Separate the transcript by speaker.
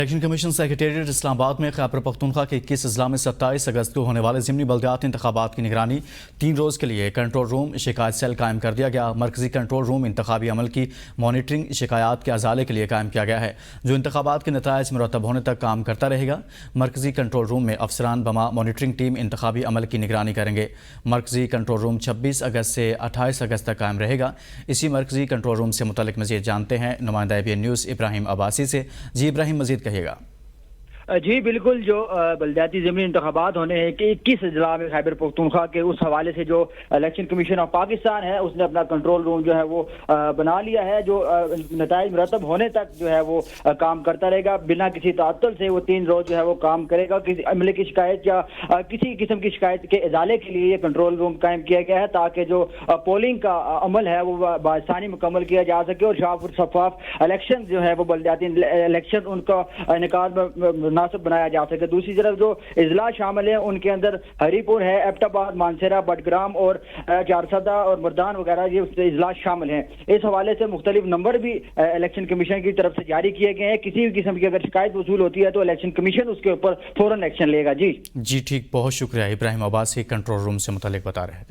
Speaker 1: Election commission secretariat اسلام آباد میں خیبر پختونخوا کے 21 اضلاع میں 27 اگست کو ہونے والے ضمنی بلدیاتی انتخابات کی نگرانی 3 روز کے لیے کنٹرول روم شکایت سیل قائم کر دیا گیا۔ مرکزی کنٹرول روم انتخابی عمل کی مانیٹرنگ شکایات کے ازالے کے لیے قائم کیا گیا ہے، جو انتخابات کے نتائج مرتب ہونے تک کام کرتا رہے گا۔ مرکزی کنٹرول روم میں افسران بما مانیٹرنگ ٹیم انتخابی عمل کی نگرانی کریں گے۔ مرکزی کنٹرول روم 26 اگست سے 28 اگست تک قائم رہے گا۔ اسی مرکزی کنٹرول روم سے متعلق مزید جانتے ہیں نمائندہ ABN نیوز ابراہیم عباسی سے۔ جی ابراہیم، مزید کہیے گا۔
Speaker 2: جی بالکل، جو بلدیاتی ضمنی انتخابات ہونے ہیں کہ 21 اضلاع میں خیبر پختونخوا کے، اس حوالے سے جو الیکشن کمیشن آف پاکستان ہے اس نے اپنا کنٹرول روم جو ہے وہ بنا لیا ہے، جو نتائج مرتب ہونے تک جو ہے وہ کام کرتا رہے گا بنا کسی تعطل سے۔ وہ 3 روز جو ہے وہ کام کرے گا۔ کسی عملے کی شکایت یا کسی قسم کی شکایت کے ازالے کے لیے یہ کنٹرول روم قائم کیا گیا ہے، تاکہ جو پولنگ کا عمل ہے وہ بآسانی مکمل کیا جا سکے اور شفاف اور شفاف الیکشن جو ہے وہ بلدیاتی الیکشن ان کا انعقاد مناسب بنایا جا سکے۔ دوسری طرف جو اضلاع شامل ہیں ان کے اندر ہری پور ہے، ایبٹ آباد، مانسہرہ، بٹگرام اور چارسدہ اور مردان وغیرہ یہ اضلاع شامل ہیں۔ اس حوالے سے مختلف نمبر بھی الیکشن کمیشن کی طرف سے جاری کیے گئے ہیں۔ کسی بھی قسم کی اگر شکایت وصول ہوتی ہے تو الیکشن کمیشن اس کے اوپر فوراً ایکشن لے گا۔ جی
Speaker 1: ٹھیک، بہت شکریہ ابراہیم عباسی، کنٹرول روم سے متعلق بتا رہے تھے۔